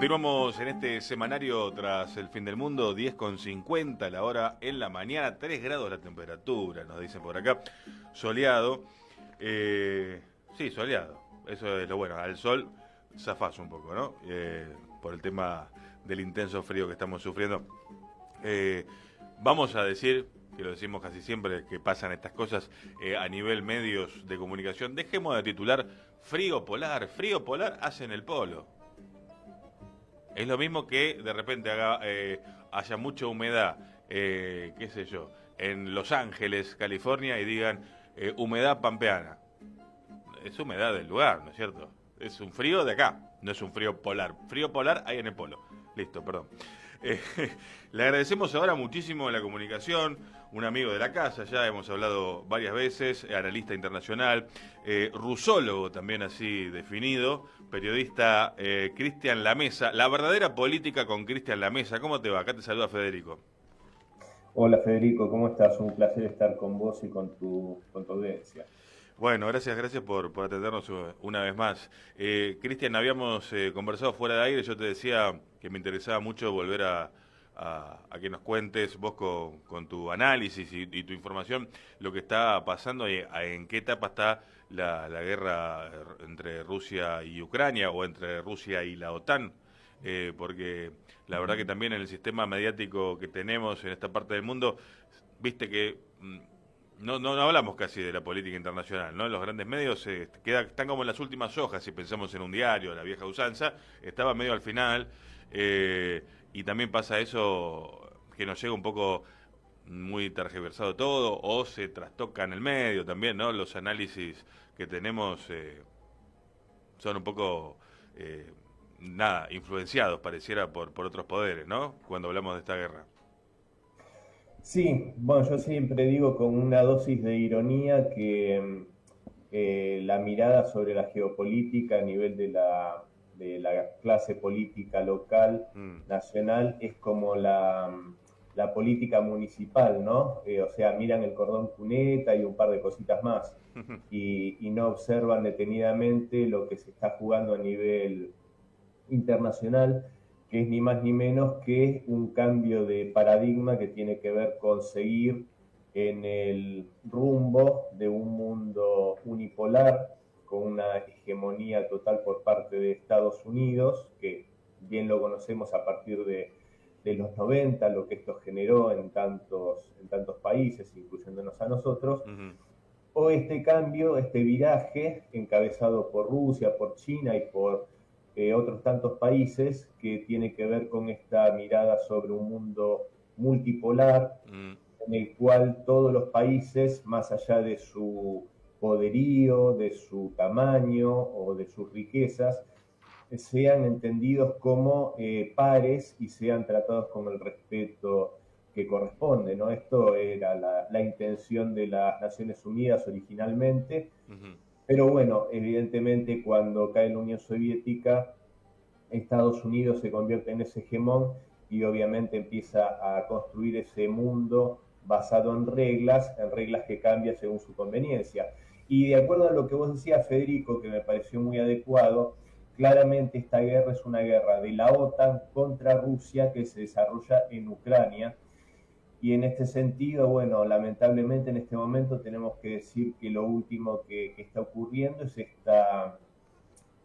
Continuamos en este semanario tras el fin del mundo, 10:50 la hora en la mañana, 3 grados la temperatura, nos dicen por acá, soleado, sí, soleado, eso es lo bueno, al sol zafás un poco, ¿no? Por el tema del intenso frío que estamos sufriendo. Vamos a decir, que lo decimos casi siempre, que pasan estas cosas a nivel medios de comunicación, dejemos de titular frío polar hace en el polo. Es lo mismo que de repente haya mucha humedad, qué sé yo, en Los Ángeles, California, y digan humedad pampeana. Es humedad del lugar, ¿no es cierto? Es un frío de acá, no es un frío polar. Frío polar hay en el polo. Listo, perdón. Eh, Le agradecemos ahora muchísimo la comunicación, un amigo de la casa, ya hemos hablado varias veces, analista internacional, rusólogo también así definido, periodista Cristian Lamesa, La Verdadera Política con Cristian Lamesa. ¿Cómo te va? Acá te saluda Federico. Hola Federico, ¿cómo estás? Un placer estar con vos y con tu audiencia. Bueno, gracias por atendernos una vez más. Cristian, habíamos conversado fuera de aire, yo te decía que me interesaba mucho volver a que nos cuentes vos con tu análisis y tu información lo que está pasando y en qué etapa está la guerra entre Rusia y Ucrania o entre Rusia y la OTAN, porque la verdad que también en el sistema mediático que tenemos en esta parte del mundo, viste que no hablamos casi de la política internacional, ¿no? Los grandes medios están como en las últimas hojas, si pensamos en un diario, la vieja usanza, estaba medio al final, y también pasa eso que nos llega un poco muy tergiversado todo, o se trastoca en el medio también, ¿no? Los análisis que tenemos son un poco, influenciados, pareciera, por otros poderes, ¿no? Cuando hablamos de esta guerra. Sí, bueno, yo siempre digo con una dosis de ironía que la mirada sobre la geopolítica a nivel de la clase política local, Mm. nacional, es como la política municipal, ¿no? O sea, miran el cordón cuneta y un par de cositas más y no observan detenidamente lo que se está jugando a nivel internacional, que es ni más ni menos que un cambio de paradigma que tiene que ver con seguir en el rumbo de un mundo unipolar con una hegemonía total por parte de Estados Unidos, que bien lo conocemos a partir de los 90, lo que esto generó en tantos países, incluyéndonos a nosotros, Ujú. o este cambio, este viraje encabezado por Rusia, por China y por otros tantos países que tiene que ver con esta mirada sobre un mundo multipolar Mm. en el cual todos los países, más allá de su poderío, de su tamaño o de sus riquezas, sean entendidos como pares y sean tratados con el respeto que corresponde, ¿no? Esto era la intención de las Naciones Unidas originalmente, Ujú. pero bueno, evidentemente cuando cae la Unión Soviética, Estados Unidos se convierte en ese hegemón y obviamente empieza a construir ese mundo basado en reglas que cambian según su conveniencia. Y de acuerdo a lo que vos decías, Federico, que me pareció muy adecuado, claramente esta guerra es una guerra de la OTAN contra Rusia que se desarrolla en Ucrania. Y en este sentido, bueno, lamentablemente en este momento tenemos que decir que lo último que está ocurriendo es esta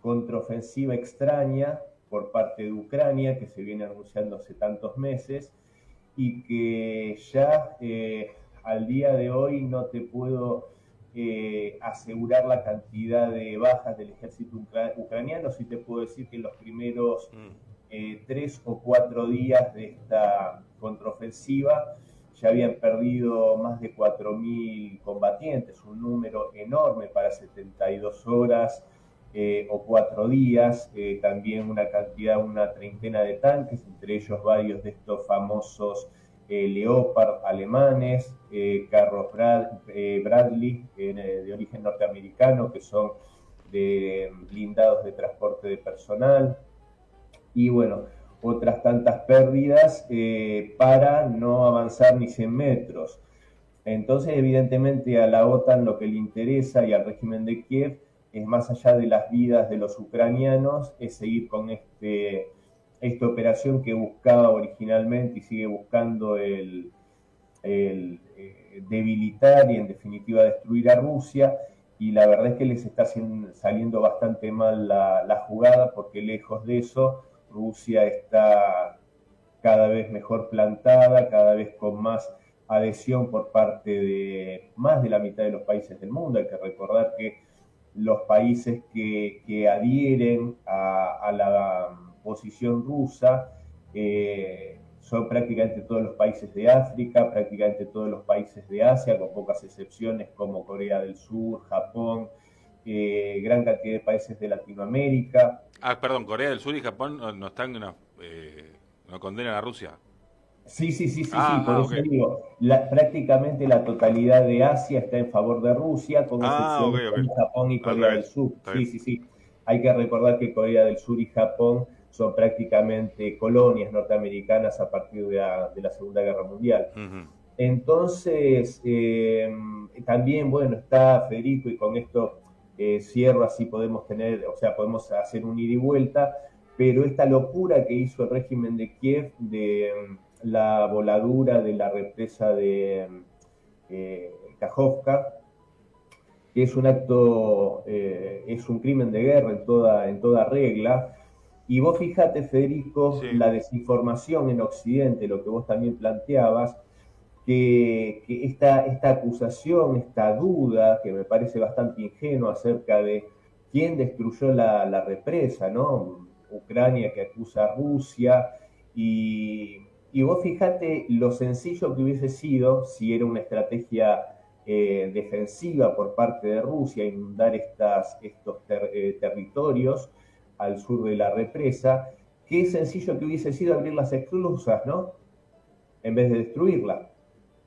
contraofensiva extraña por parte de Ucrania que se viene anunciando hace tantos meses y que ya al día de hoy no te puedo asegurar la cantidad de bajas del ejército ucraniano, sí te puedo decir que en los primeros Mm. 3 o 4 días de esta contraofensiva ya habían perdido más de 4.000 combatientes, un número enorme para 72 horas o 4 días, también una treintena de tanques, entre ellos varios de estos famosos Leopard alemanes, carros Bradley de origen norteamericano, que son de blindados de transporte de personal, y bueno, otras tantas pérdidas para no avanzar ni 100 metros. Entonces, evidentemente, a la OTAN lo que le interesa y al régimen de Kiev es más allá de las vidas de los ucranianos, es seguir con esta operación que buscaba originalmente y sigue buscando el debilitar y en definitiva destruir a Rusia, y la verdad es que les está saliendo bastante mal la jugada, porque lejos de eso Rusia está cada vez mejor plantada, cada vez con más adhesión por parte de más de la mitad de los países del mundo. Hay que recordar que los países que adhieren a la posición rusa son prácticamente todos los países de África, prácticamente todos los países de Asia, con pocas excepciones como Corea del Sur, Japón, gran cantidad de países de Latinoamérica. Ah, perdón, Corea del Sur y Japón no están, no condenan a Rusia. Sí, por Ok. eso digo, prácticamente la totalidad de Asia está en favor de Rusia, con Ok, excepciones ok. como Japón y Al Corea del revés. Sur. Está bien. Sí. Hay que recordar que Corea del Sur y Japón son prácticamente colonias norteamericanas a partir de la Segunda Guerra Mundial. Ujú. Entonces, también, bueno, está Federico, y con esto cierro, así podemos tener, o sea, podemos hacer un ida y vuelta, pero esta locura que hizo el régimen de Kiev de la voladura de la represa de Kajovka, que es un acto, es un crimen de guerra en toda regla. Y vos fíjate, Federico, Sí. la desinformación en Occidente, lo que vos también planteabas, que esta acusación, esta duda, que me parece bastante ingenua acerca de quién destruyó la represa, ¿no? Ucrania que acusa a Rusia, y vos fíjate lo sencillo que hubiese sido si era una estrategia defensiva por parte de Rusia, inundar estos territorios al sur de la represa, qué sencillo que hubiese sido abrir las esclusas, ¿no? En vez de destruirla,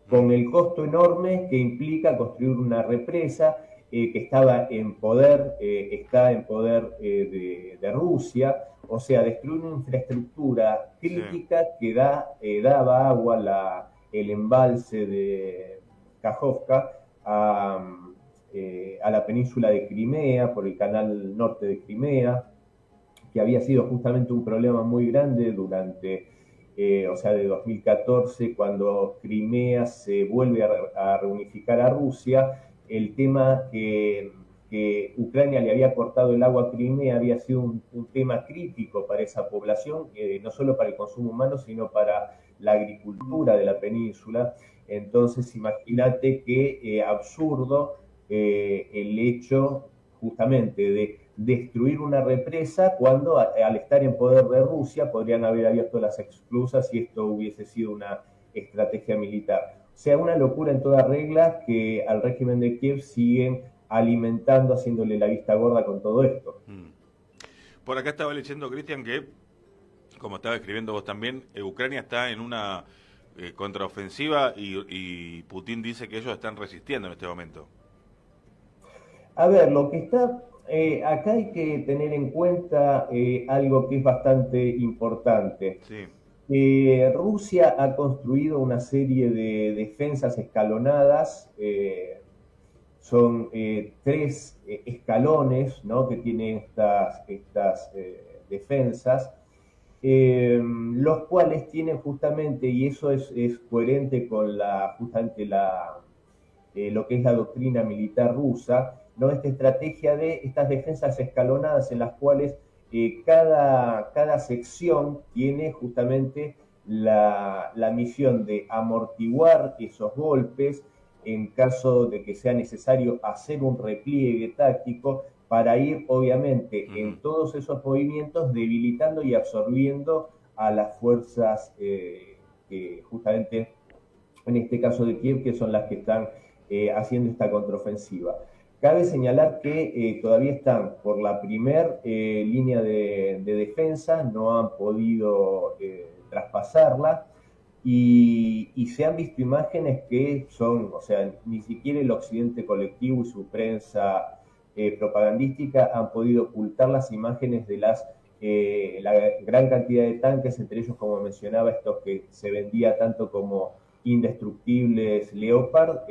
con el costo enorme que implica construir una represa que estaba en poder, está en poder de Rusia, o sea, destruir una infraestructura Sí. crítica que daba agua, el embalse de Kajovka a la península de Crimea, por el canal norte de Crimea, que había sido justamente un problema muy grande durante, o sea, de 2014, cuando Crimea se vuelve a reunificar a Rusia. El tema que Ucrania le había cortado el agua a Crimea había sido un tema crítico para esa población, no solo para el consumo humano, sino para la agricultura de la península. Entonces, imagínate qué absurdo el hecho justamente de destruir una represa cuando al estar en poder de Rusia podrían haber abierto las esclusas y esto hubiese sido una estrategia militar. O sea, una locura en toda regla que al régimen de Kiev siguen alimentando, haciéndole la vista gorda con todo esto. Por acá estaba leyendo, Cristian, que, como estaba escribiendo vos también, Ucrania está en una contraofensiva y Putin dice que ellos están resistiendo en este momento. A ver, lo que está acá hay que tener en cuenta algo que es bastante importante. Sí. Rusia ha construido una serie de defensas escalonadas, son tres escalones, ¿no?, que tienen estas defensas, los cuales tienen justamente, y eso es coherente con justamente lo que es la doctrina militar rusa, ¿no?, esta estrategia de estas defensas escalonadas en las cuales cada sección tiene justamente la misión de amortiguar esos golpes en caso de que sea necesario hacer un repliegue táctico para ir, obviamente, en todos esos movimientos debilitando y absorbiendo a las fuerzas que justamente, en este caso de Kiev, que son las que están haciendo esta contraofensiva. Cabe señalar que todavía están por la primer línea de defensa, no han podido traspasarla, y se han visto imágenes que son, o sea, ni siquiera el occidente colectivo y su prensa propagandística han podido ocultar las imágenes de la gran cantidad de tanques, entre ellos, como mencionaba, estos que se vendía tanto como indestructibles Leopard,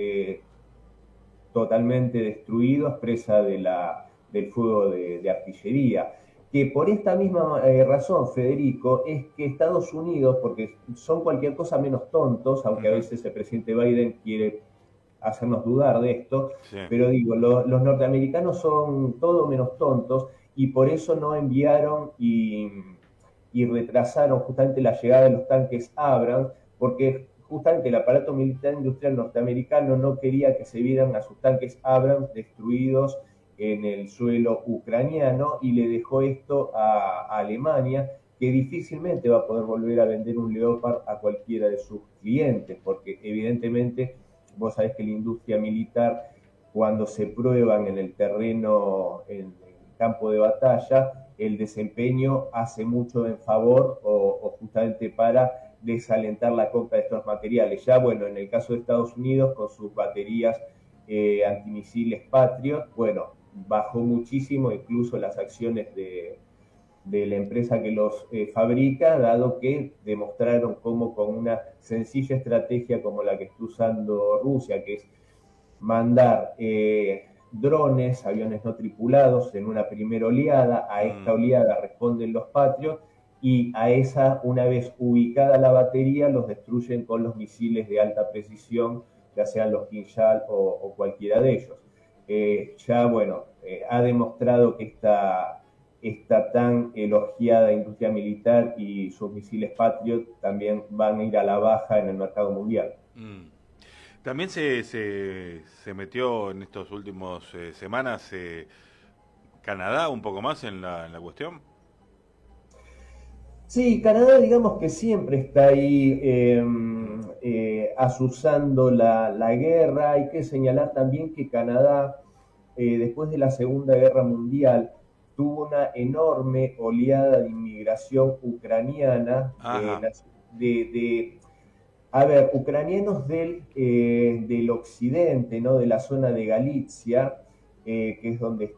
totalmente destruidos, presa del fuego de artillería. que por esta misma razón, Federico, es que Estados Unidos, porque son cualquier cosa menos tontos, aunque a veces el presidente Biden quiere hacernos dudar de esto, Sí. pero digo, los norteamericanos son todo menos tontos y por eso no enviaron y retrasaron justamente la llegada de los tanques Abrams, porque justamente el aparato militar industrial norteamericano no quería que se vieran a sus tanques Abrams destruidos en el suelo ucraniano y le dejó esto a Alemania, que difícilmente va a poder volver a vender un Leopard a cualquiera de sus clientes, porque evidentemente vos sabés que la industria militar, cuando se prueban en el terreno, en el campo de batalla, el desempeño hace mucho en favor o justamente para desalentar la compra de estos materiales. Ya, bueno, en el caso de Estados Unidos, con sus baterías antimisiles Patriot, bueno, bajó muchísimo incluso las acciones de la empresa que los fabrica, dado que demostraron cómo con una sencilla estrategia como la que está usando Rusia, que es mandar drones, aviones no tripulados en una primera oleada, a esta oleada responden los Patriot y a esa, una vez ubicada la batería, los destruyen con los misiles de alta precisión, ya sean los Kinjal o cualquiera de ellos. Ya, bueno, ha demostrado que esta tan elogiada industria militar y sus misiles Patriot también van a ir a la baja en el mercado mundial. También se metió en estos últimos semanas Canadá un poco más en la cuestión. Sí, Canadá digamos que siempre está ahí azuzando la guerra. Hay que señalar también que Canadá, después de la Segunda Guerra Mundial, tuvo una enorme oleada de inmigración ucraniana, a ver, ucranianos del occidente, ¿no? De la zona de Galicia, que es donde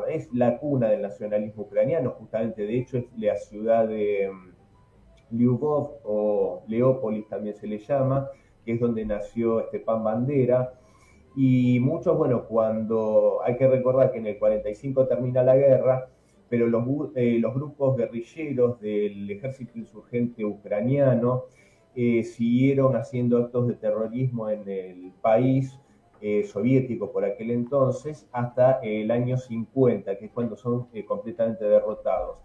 es la cuna del nacionalismo ucraniano, justamente, de hecho es la ciudad de Lyubov o Leópolis también se le llama, que es donde nació Stepan Bandera. Y muchos, bueno, cuando hay que recordar que en el 45 termina la guerra, pero los grupos guerrilleros del ejército insurgente ucraniano siguieron haciendo actos de terrorismo en el país soviético por aquel entonces hasta el año 50, que es cuando son completamente derrotados.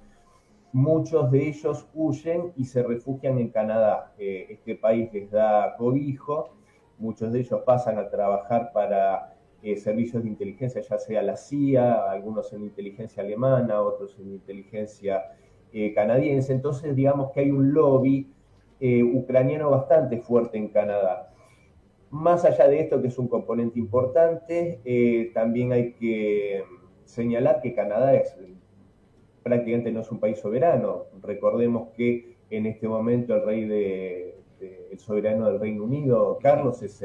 Muchos de ellos huyen y se refugian en Canadá. Este país les da cobijo, muchos de ellos pasan a trabajar para servicios de inteligencia, ya sea la CIA, algunos en inteligencia alemana, otros en inteligencia canadiense. Entonces, digamos que hay un lobby ucraniano bastante fuerte en Canadá. Más allá de esto, que es un componente importante, también hay que señalar que Canadá prácticamente no es un país soberano. Recordemos que en este momento el rey el soberano del Reino Unido, Carlos, es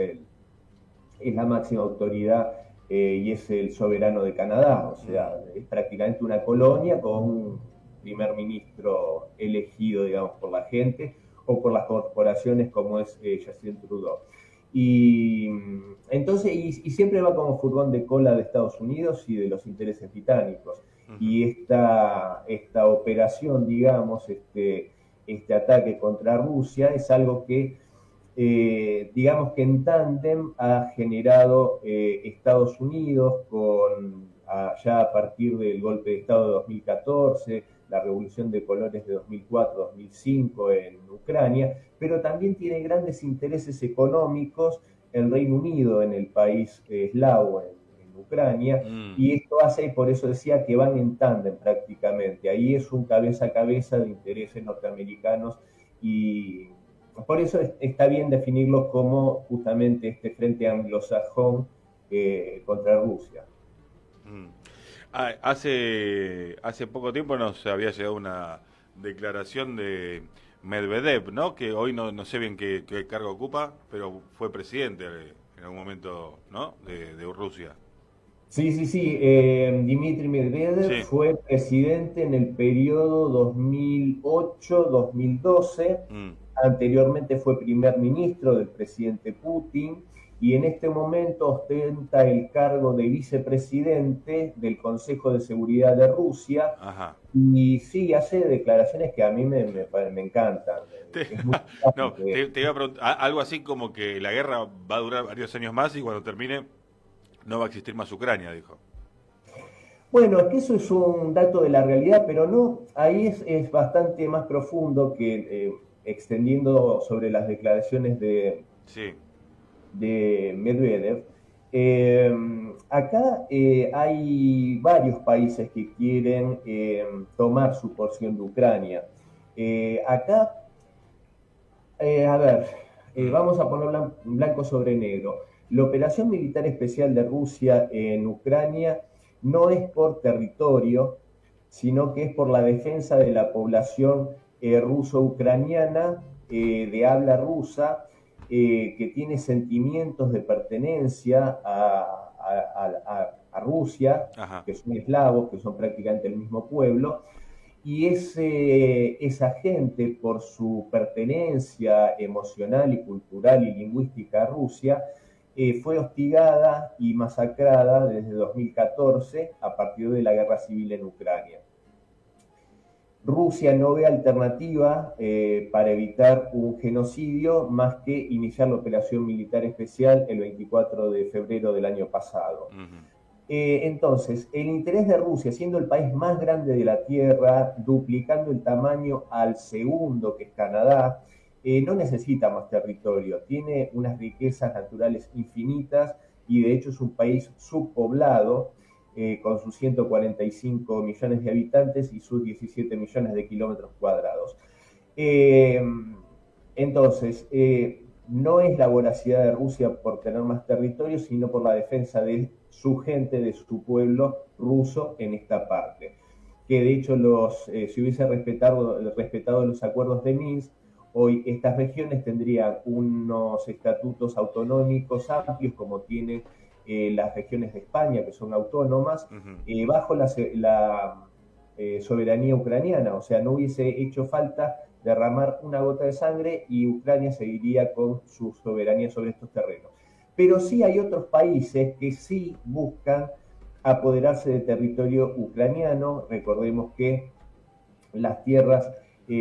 la máxima autoridad y es el soberano de Canadá. O sea, es prácticamente una colonia con un primer ministro elegido, digamos, por la gente o por las corporaciones como es Justin Trudeau. Y entonces, y siempre va como furgón de cola de Estados Unidos y de los intereses británicos. Y esta operación, digamos, este ataque contra Rusia es algo que, digamos que en tándem ha generado Estados Unidos ya a partir del golpe de Estado de 2014, la revolución de colores de 2004-2005 en Ucrania, pero también tiene grandes intereses económicos el Reino Unido en el país eslavo, en Ucrania, y esto hace, y por eso decía que van en tándem prácticamente. Ahí es un cabeza a cabeza de intereses norteamericanos y por eso está bien definirlos como justamente este frente anglosajón contra Rusia. Hace poco tiempo nos había llegado una declaración de Medvedev, ¿no? Que hoy no sé bien qué cargo ocupa, pero fue presidente en algún momento, ¿no? De Rusia. Sí. Dmitry Medvedev fue presidente en el periodo 2008-2012. Anteriormente fue primer ministro del presidente Putin. y en este momento ostenta el cargo de vicepresidente del Consejo de Seguridad de Rusia. Ajá. Y sí, hace declaraciones que a mí me encantan. Te, Es muy no, simpático. te iba a preguntar, algo así como que la guerra va a durar varios años más y cuando termine no va a existir más Ucrania, dijo. Bueno, es que eso es un dato de la realidad, pero no, ahí es bastante más profundo que extendiendo sobre las declaraciones Sí. de Medvedev. Acá hay varios países que quieren tomar su porción de Ucrania. Acá, a ver, Mm. vamos a poner blanco sobre negro. La operación militar especial de Rusia en Ucrania no es por territorio, sino que es por la defensa de la población ruso-ucraniana de habla rusa, que tiene sentimientos de pertenencia a Rusia, Ajá. que son eslavos, que son prácticamente el mismo pueblo, y esa gente, por su pertenencia emocional y cultural y lingüística a Rusia, fue hostigada y masacrada desde 2014 a partir de la guerra civil en Ucrania. Rusia no ve alternativa para evitar un genocidio más que iniciar la operación militar especial el 24 de febrero del año pasado. Ujú. Entonces, el interés de Rusia, siendo el país más grande de la Tierra, duplicando el tamaño al segundo, que es Canadá, no necesita más territorio, tiene unas riquezas naturales infinitas y de hecho es un país subpoblado con sus 145 millones de habitantes y sus 17 millones de kilómetros cuadrados. Eh, entonces, no es la voracidad de Rusia por tener más territorio, sino por la defensa de su gente, de su pueblo ruso en esta parte. Que de hecho si hubiese respetado los acuerdos de Minsk, hoy estas regiones tendrían unos estatutos autonómicos amplios como tienen las regiones de España, que son autónomas, Ujú. bajo la soberanía ucraniana. O sea, no hubiese hecho falta derramar una gota de sangre y Ucrania seguiría con su soberanía sobre estos terrenos. Pero sí hay otros países que sí buscan apoderarse del territorio ucraniano. Recordemos que las tierras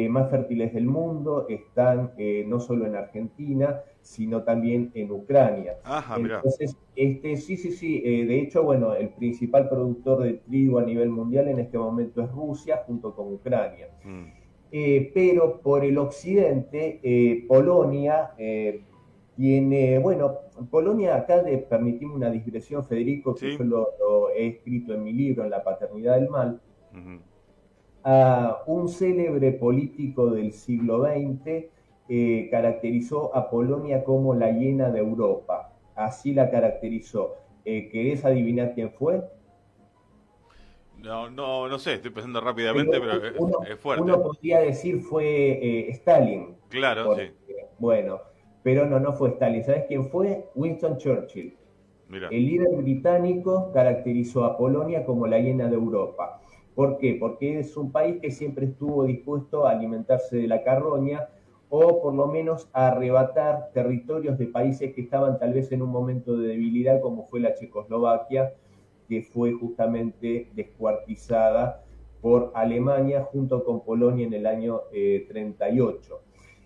más fértiles del mundo están no solo en Argentina, sino también en Ucrania. Ajá, mirá. Entonces, sí, de hecho, bueno, el principal productor de trigo a nivel mundial en este momento es Rusia, junto con Ucrania. Mm. Pero por el occidente, Polonia tiene, bueno, Polonia, acá permitimos una digresión, Federico, que Sí. yo lo he escrito en mi libro, en La Paternidad del Mal, Ujú. a un célebre político del siglo XX caracterizó a Polonia como la hiena de Europa. Así la caracterizó. ¿Querés adivinar quién fue? No, no, no sé, estoy pensando rápidamente, Pero pero es fuerte. uno podría decir fue Stalin. Claro, Porque, sí. bueno, pero no fue Stalin. ¿Sabes quién fue? Winston Churchill. Mira. El líder británico caracterizó a Polonia como la hiena de Europa. ¿Por qué? Porque es un país que siempre estuvo dispuesto a alimentarse de la carroña o por lo menos a arrebatar territorios de países que estaban tal vez en un momento de debilidad, como fue la Checoslovaquia, que fue justamente descuartizada por Alemania junto con Polonia en el año 38.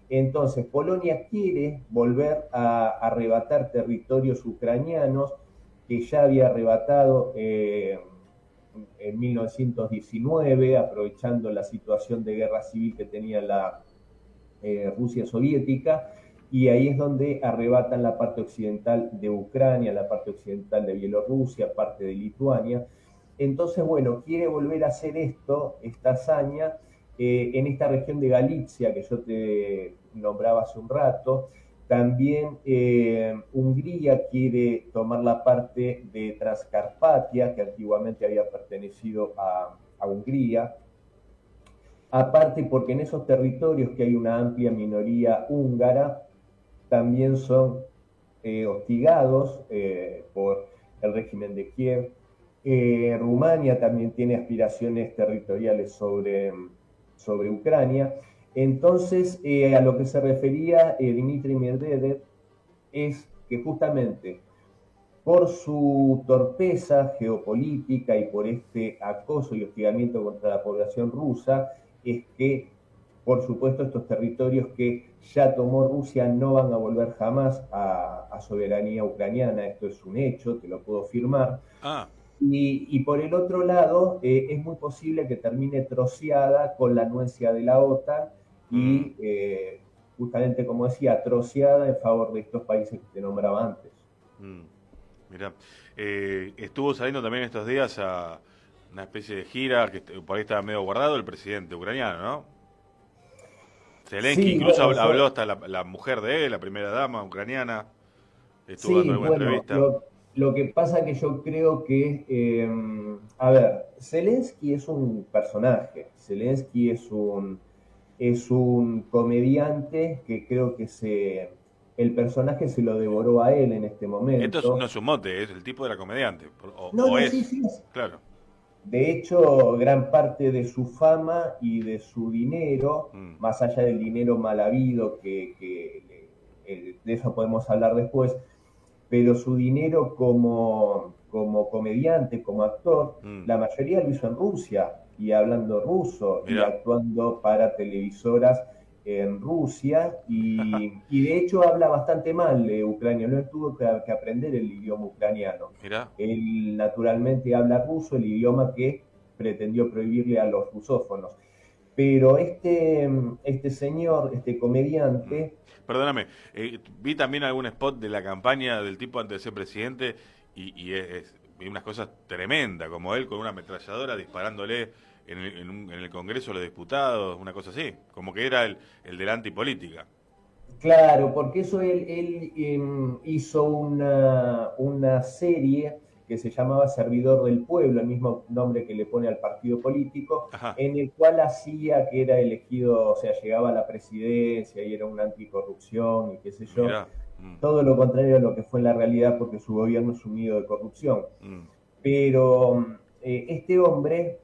Entonces, Polonia quiere volver a arrebatar territorios ucranianos que ya había arrebatado en 1919, aprovechando la situación de guerra civil que tenía la Rusia soviética, y ahí es donde arrebatan la parte occidental de Ucrania, la parte occidental de Bielorrusia, parte de Lituania. Entonces, bueno, quiere volver a hacer esto, esta hazaña, en esta región de Galicia que yo te nombraba hace un rato. También Hungría quiere tomar la parte de Transcarpatia, que antiguamente había pertenecido a Hungría. Aparte, porque en esos territorios que hay una amplia minoría húngara, también son hostigados por el régimen de Kiev. Rumania también tiene aspiraciones territoriales sobre Ucrania. Entonces, a lo que se refería Dmitry Medvedev es que justamente por su torpeza geopolítica y por este acoso y hostigamiento contra la población rusa, es que, por supuesto, estos territorios que ya tomó Rusia no van a volver jamás a soberanía ucraniana. Esto es un hecho, te lo puedo firmar. Ah, Y por el otro lado, es muy posible que termine troceada con la anuencia de la OTAN y, justamente como decía, troceada en favor de estos países que te nombraba antes. mirá. Estuvo saliendo también estos días a una especie de gira, que por ahí estaba medio guardado, el presidente ucraniano, ¿no? Zelensky, Sí, incluso bueno, habló hasta la mujer de él, la primera dama ucraniana, estuvo dando sí, alguna bueno, entrevista. lo que pasa que yo creo que, a ver, Zelensky es un personaje, Zelensky es un comediante que creo que el personaje se lo devoró a él en este Esto no momento. es un mote, es el tipo de la comediante, No, o no, sí, es, sí. claro. De hecho, gran parte de su fama y de su dinero, Mm, más allá del dinero mal habido, de eso podemos hablar después, pero su dinero como comediante, como actor, mm, la mayoría lo hizo en Rusia y hablando ruso y mirá. actuando para televisoras en Rusia y de hecho habla bastante mal ucraniano, él tuvo que aprender el idioma ucraniano. Mirá. Él naturalmente habla ruso, el idioma que pretendió prohibirle a los rusófonos. Pero este señor, este Mm. comediante, Perdóname, vi también algún spot de la campaña del tipo antes de ser presidente vi unas cosas tremendas, como él con una ametralladora disparándole en el Congreso a los diputados, una cosa así, como que era el de la antipolítica. claro, porque eso él hizo una serie que se llamaba Servidor del Pueblo, el mismo nombre que le pone al partido político, Ajá, en el cual hacía que era elegido, o sea, llegaba a la presidencia y era una anticorrupción y qué sé yo, mirá. Mm, todo lo contrario a lo que fue en la realidad porque su gobierno es sumido de corrupción. mm, Pero este hombre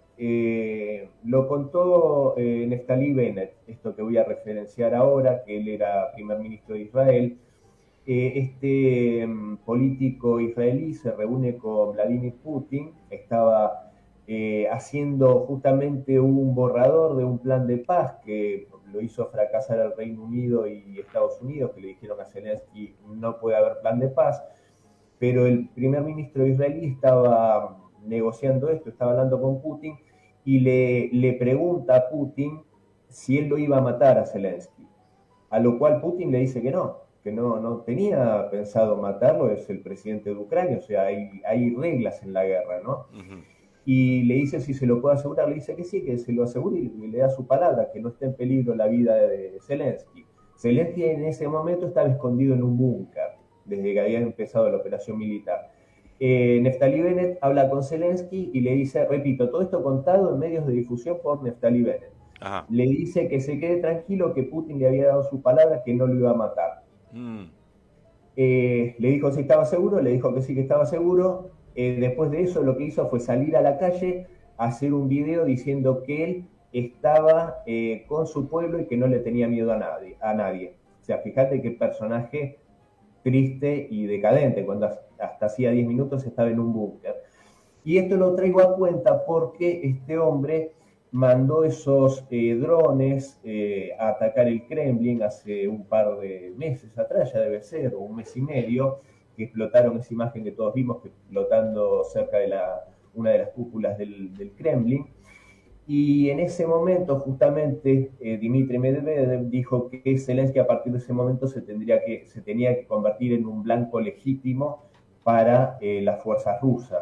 lo contó Neftali Bennett, esto que voy a referenciar ahora, que él era primer ministro de Israel. Este político israelí se reúne con Vladimir Putin, estaba haciendo justamente un borrador de un plan de paz que lo hizo fracasar al Reino Unido y Estados Unidos, que le dijeron a Zelensky no puede haber plan de paz, pero el primer ministro israelí estaba negociando esto, estaba hablando con Putin y le pregunta a Putin si él lo iba a matar a Zelensky, a lo cual Putin le dice que no tenía pensado matarlo, es el presidente de Ucrania, o sea, hay reglas en la guerra, ¿no? ujú, Y le dice si se lo puede asegurar, le dice que sí, que se lo asegure y le da su palabra, que no está en peligro la vida de Zelensky. Zelensky en ese momento estaba escondido en un búnker, desde que había empezado la operación militar. Neftali Bennett habla con Zelensky y le dice, repito, todo esto contado en medios de difusión por Neftali Bennett. ajá. Le dice que se quede tranquilo, que Putin le había dado su palabra, que no lo iba a matar. Mm, Le dijo si estaba seguro, le dijo que sí que estaba seguro. Después de eso lo que hizo fue salir a la calle, hacer un video diciendo que él estaba con su pueblo y que no le tenía miedo a nadie. O sea, fíjate qué personaje triste y decadente, cuando hasta hacía 10 minutos estaba en un búnker. Y esto lo traigo a cuenta porque este hombre mandó esos drones a atacar el Kremlin hace un par de meses atrás, ya debe ser, o un mes y medio, que explotaron esa imagen que todos vimos, que explotando cerca de una de las cúpulas del Kremlin. Y en ese momento, justamente, Dmitry Medvedev dijo que Zelensky a partir de ese momento se tenía que convertir en un blanco legítimo para las fuerzas rusas.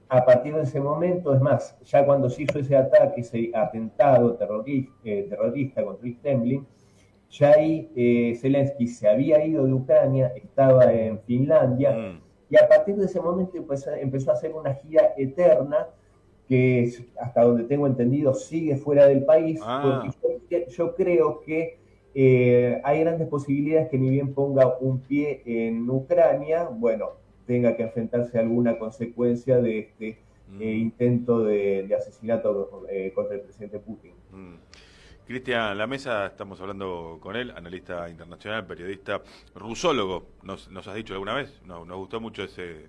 A partir de ese momento, es más, ya cuando se hizo ese ataque, ese atentado terrorista contra el Kremlin, ya ahí Zelensky se había ido de Ucrania, estaba en Finlandia, mm. y a partir de ese momento empezó a hacer una gira eterna que hasta donde tengo entendido sigue fuera del país, porque Ah, yo creo que hay grandes posibilidades que ni bien ponga un pie en Ucrania, bueno, tenga que enfrentarse a alguna consecuencia de este mm, intento de asesinato contra el presidente Putin. mm. Cristian La Mesa, estamos hablando con él, analista internacional, periodista, rusólogo, nos has dicho alguna vez, nos gustó mucho ese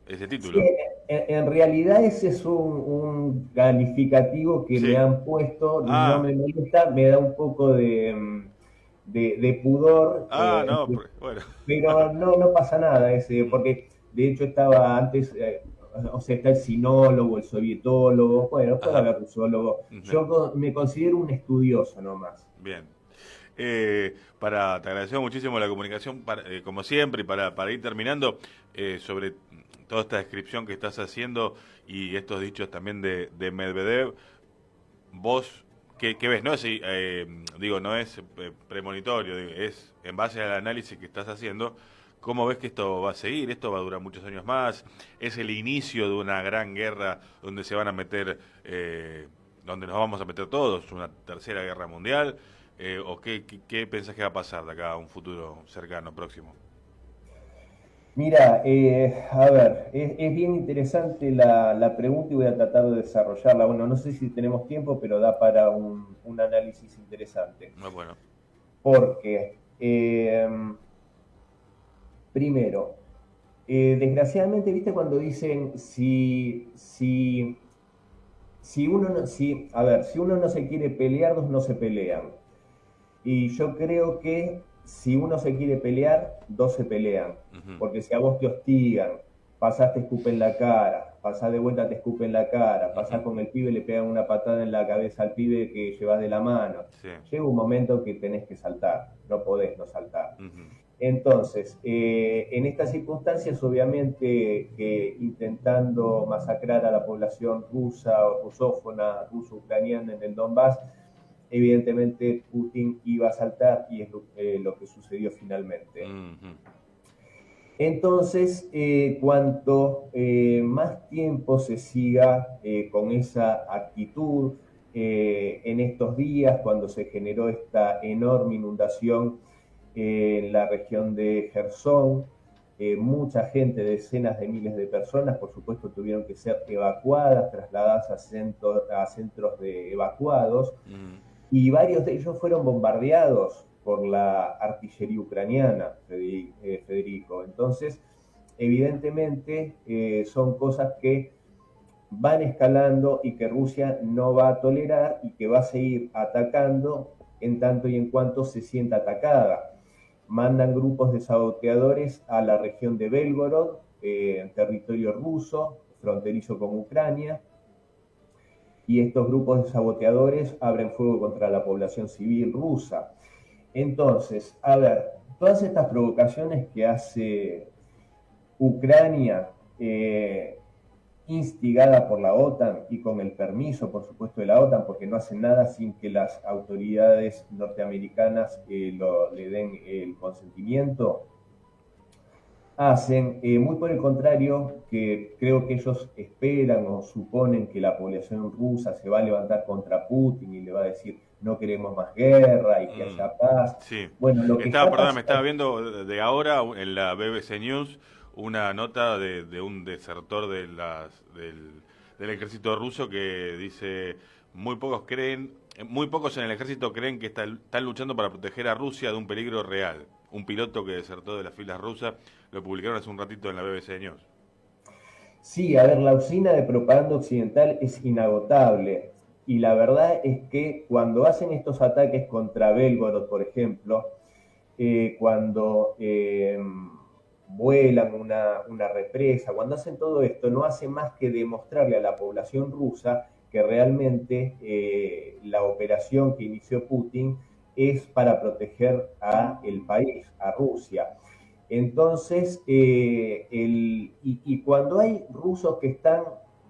Sí, título. en realidad ese es un calificativo que me Sí. han puesto, no Ah, me molesta, me da un poco de pudor, no, bueno. pero no pasa nada, Mm, porque de hecho estaba antes, o sea, está el sinólogo, el sovietólogo, bueno, puede ajá. haber rusólogo. Ujú. Yo me considero un estudioso nomás. Bien. Te agradecemos muchísimo la comunicación, como siempre, y para ir terminando, sobre toda esta descripción que estás haciendo y estos dichos también de Medvedev, vos, ¿qué ves? No es, digo, no es premonitorio, digo, es en base al análisis que estás haciendo, ¿cómo ves que esto va a seguir? ¿Esto va a durar muchos años más? ¿Es el inicio de una gran guerra donde se van a meter, donde nos vamos a meter todos, una tercera guerra mundial? ¿O qué pensás que va a pasar de acá a un futuro cercano, próximo? Mira, a ver, es bien interesante la pregunta y voy a tratar de desarrollarla. Bueno, no sé si tenemos tiempo, pero da para un análisis interesante. No, bueno. Porque, primero, desgraciadamente, viste cuando dicen si uno no, si, a ver, si uno no se quiere pelear, dos no se pelean. Y yo creo que si uno se quiere pelear, dos se pelean. Ujú, Porque si a vos te hostigan, pasás te escupen la cara, pasás de vuelta te escupen la cara, pasás ujú, con el pibe, le pegan una patada en la cabeza al pibe que llevas de la mano. sí. Llega un momento que tenés que saltar, no podés no saltar. Ujú, Entonces, en estas circunstancias, obviamente, que intentando masacrar a la población rusa o rusófona, ruso-ucraniana en el Donbass, evidentemente Putin iba a saltar y es lo que sucedió finalmente. ujú, Entonces, cuanto más tiempo se siga con esa actitud, en estos días, cuando se generó esta enorme inundación en la región de Gerson, mucha gente, decenas de miles de personas, por supuesto, tuvieron que ser evacuadas, trasladadas a centros de evacuados, ujú. y varios de ellos fueron bombardeados por la artillería ucraniana, Federico. Entonces, evidentemente, son cosas que van escalando y que Rusia no va a tolerar y que va a seguir atacando en tanto y en cuanto se sienta atacada. Mandan grupos de saboteadores a la región de Belgorod, en territorio ruso, fronterizo con Ucrania, y estos grupos de saboteadores abren fuego contra la población civil rusa. Entonces, a ver, todas estas provocaciones que hace Ucrania, instigada por la OTAN y con el permiso, por supuesto, de la OTAN, porque no hacen nada sin que las autoridades norteamericanas le den el consentimiento, hacen, muy por el contrario, que creo que ellos esperan o suponen que la población rusa se va a levantar contra Putin y le va a decir no queremos más guerra y que Mm, haya paz. sí. Bueno, lo que está Perdón, me estaba pasando, viendo de ahora en la BBC News una nota de un desertor del ejército ruso que dice muy pocos en el ejército creen que están luchando para proteger a Rusia de un peligro real. Un piloto que desertó de las filas rusas, lo publicaron hace un ratito en la BBC News. sí, a ver, la usina de propaganda occidental es inagotable. Y la verdad es que cuando hacen estos ataques contra Belgorod, por ejemplo, cuando vuelan una represa, cuando hacen todo esto, no hace más que demostrarle a la población rusa que realmente la operación que inició Putin es para proteger a el país, a Rusia. Entonces, y cuando hay rusos que están,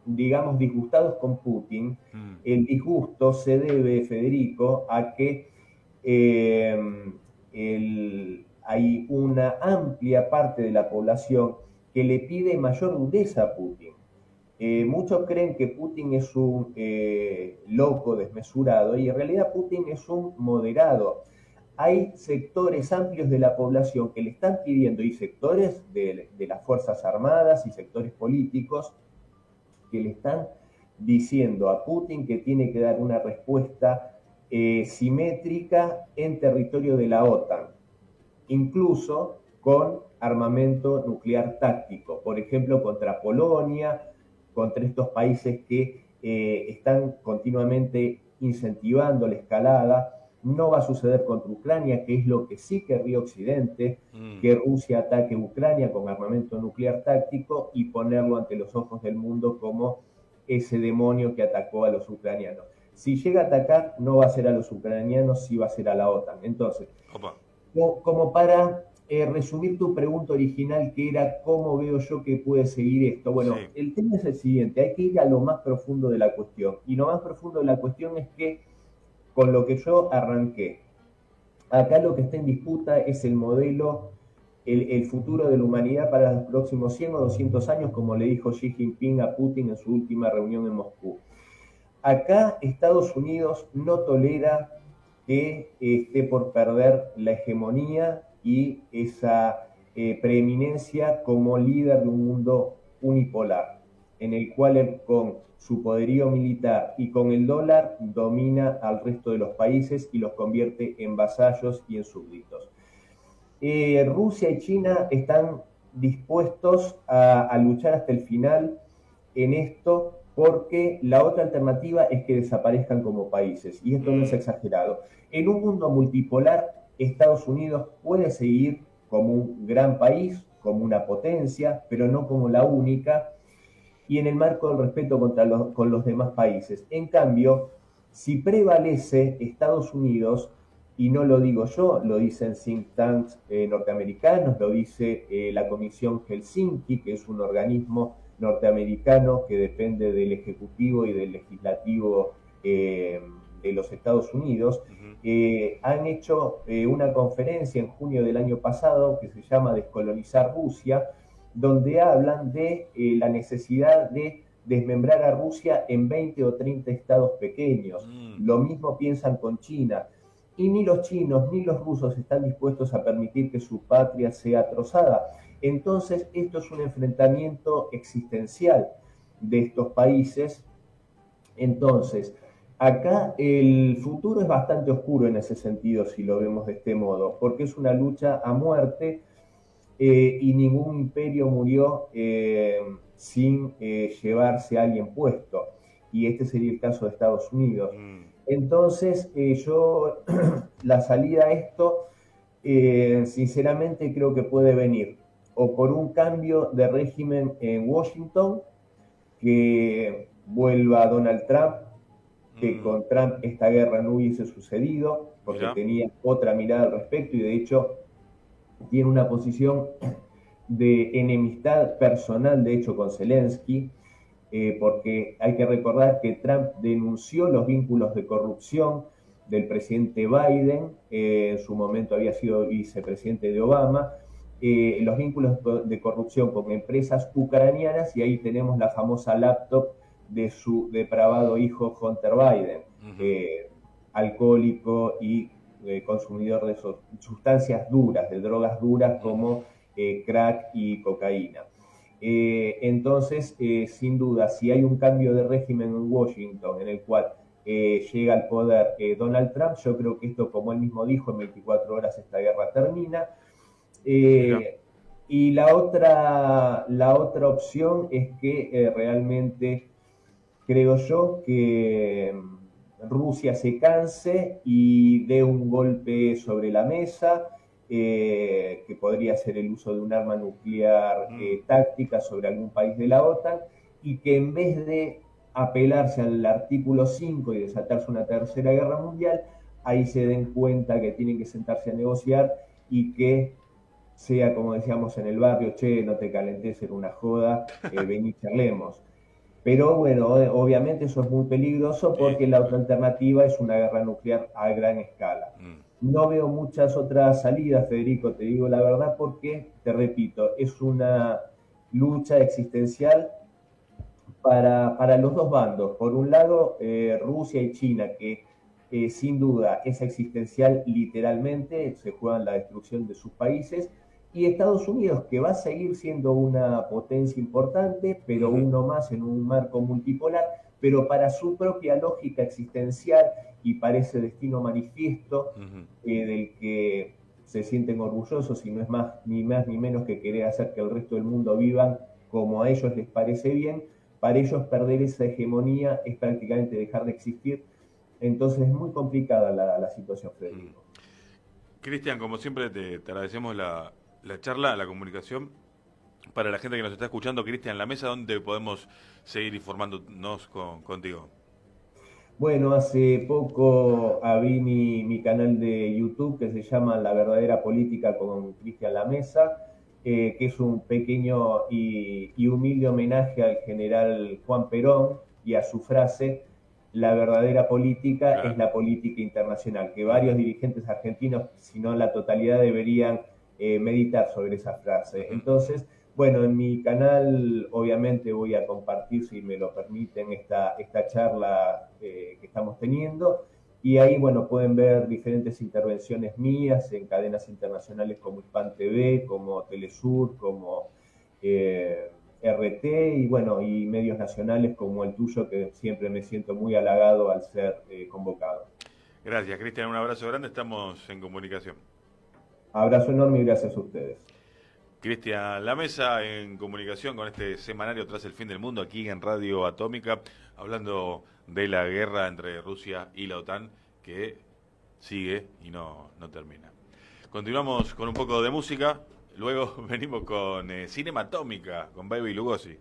digamos, disgustados con Putin, Mm, el disgusto se debe, Federico, a que eh, hay una amplia parte de la población que le pide mayor dureza a Putin. Muchos creen que Putin es un loco desmesurado y en realidad Putin es un moderado. Hay sectores amplios de la población que le están pidiendo, y sectores de las Fuerzas Armadas y sectores políticos, que le están diciendo a Putin que tiene que dar una respuesta simétrica en territorio de la OTAN, incluso con armamento nuclear táctico, por ejemplo, contra Polonia, contra estos países que están continuamente incentivando la escalada. No va a suceder contra Ucrania, que es lo que sí querría Occidente, que Rusia ataque Ucrania con armamento nuclear táctico y ponerlo ante los ojos del mundo como ese demonio que atacó a los ucranianos. Si llega a atacar, no va a ser a los ucranianos, sí va a ser a la OTAN. Entonces, Opa. como para resumir tu pregunta original, que era cómo veo yo que puede seguir esto. Bueno, Sí. el tema es el siguiente, hay que ir a lo más profundo de la cuestión. Y lo más profundo de la cuestión es que, con lo que yo arranqué, acá lo que está en disputa es el modelo, el futuro de la humanidad para los próximos 100 o 200 años, como le dijo Xi Jinping a Putin en su última reunión en Moscú. Acá Estados Unidos no tolera que esté por perder la hegemonía y esa preeminencia como líder de un mundo unipolar, en el cual él, con su poderío militar y con el dólar domina al resto de los países y los convierte en vasallos y en súbditos. Rusia y China están dispuestos a luchar hasta el final en esto, porque la otra alternativa es que desaparezcan como países, y esto no es exagerado. En un mundo multipolar, Estados Unidos puede seguir como un gran país, como una potencia, pero no como la única, y en el marco del respeto con los demás países. En cambio, si prevalece Estados Unidos, y no lo digo yo, lo dicen think tanks norteamericanos, lo dice la Comisión Helsinki, que es un organismo norteamericano que depende del Ejecutivo y del Legislativo de los Estados Unidos, han hecho una conferencia en junio del año pasado que se llama Descolonizar Rusia, donde hablan de la necesidad de desmembrar a Rusia en 20 o 30 estados pequeños. Lo mismo piensan con China. Y ni los chinos ni los rusos están dispuestos a permitir que su patria sea trozada. Entonces, esto es un enfrentamiento existencial de estos países. Entonces, acá el futuro es bastante oscuro en ese sentido, si lo vemos de este modo, porque es una lucha a muerte y ningún imperio murió sin llevarse a alguien puesto. Y este sería el caso de Estados Unidos. Entonces, yo la salida a esto, sinceramente creo que puede venir o por un cambio de régimen en Washington, que vuelva Donald Trump, que con Trump esta guerra no hubiese sucedido, porque tenía otra mirada al respecto y de hecho tiene una posición de enemistad personal, de hecho, con Zelensky, porque hay que recordar que Trump denunció los vínculos de corrupción del presidente Biden, en su momento había sido vicepresidente de Obama, los vínculos de corrupción con empresas ucranianas, y ahí tenemos la famosa laptop de su depravado hijo Hunter Biden, alcohólico y consumidor de sustancias duras, de drogas duras como crack y cocaína. Entonces, sin duda, si hay un cambio de régimen en Washington en el cual llega al poder Donald Trump, yo creo que esto, como él mismo dijo, en 24 horas esta guerra termina. Y la otra opción es que realmente creo yo que Rusia se canse y dé un golpe sobre la mesa, que podría ser el uso de un arma nuclear táctica sobre algún país de la OTAN, y que en vez de apelarse al artículo 5 y desatarse una tercera guerra mundial, ahí se den cuenta que tienen que sentarse a negociar y que sea, como decíamos en el barrio, che, no te calentes, era una joda, vení, charlemos. Pero bueno, obviamente eso es muy peligroso porque la otra alternativa es una guerra nuclear a gran escala. No veo muchas otras salidas, Federico, te digo la verdad, porque, te repito, es una lucha existencial para los dos bandos. Por un lado, Rusia y China, que sin duda es existencial literalmente, se juegan la destrucción de sus países, y Estados Unidos, que va a seguir siendo una potencia importante, pero uno más en un marco multipolar, pero para su propia lógica existencial y para ese destino manifiesto del que se sienten orgullosos y no es más ni menos que querer hacer que el resto del mundo vivan como a ellos les parece bien. Para ellos perder esa hegemonía es prácticamente dejar de existir. Entonces es muy complicada la situación, Federico. Cristian, como siempre te agradecemos la charla, la comunicación. Para la gente que nos está escuchando, Cristian, la mesa, ¿dónde podemos seguir informándonos contigo? Bueno, hace poco abrí mi canal de YouTube que se llama La Verdadera Política con Cristian Lamesa, que es un pequeño y humilde homenaje al general Juan Perón y a su frase, la verdadera política es Claro. la política internacional, que varios dirigentes argentinos, si no la totalidad, deberían meditar sobre esa frase. Entonces, bueno, en mi canal obviamente voy a compartir, si me lo permiten, esta charla que estamos teniendo. Y ahí, bueno, pueden ver diferentes intervenciones mías en cadenas internacionales como Hispan TV, como Telesur, como RT y bueno, y medios nacionales como el tuyo, que siempre me siento muy halagado al ser convocado. Gracias, Cristian. Un abrazo grande. Estamos en comunicación. Abrazo enorme y gracias a ustedes. Cristian La Mesa en comunicación con este semanario Tras el Fin del Mundo aquí en Radio Atómica, hablando de la guerra entre Rusia y la OTAN que sigue y no termina. Continuamos con un poco de música, luego venimos con Cinema Atómica, con Baby Lugosi.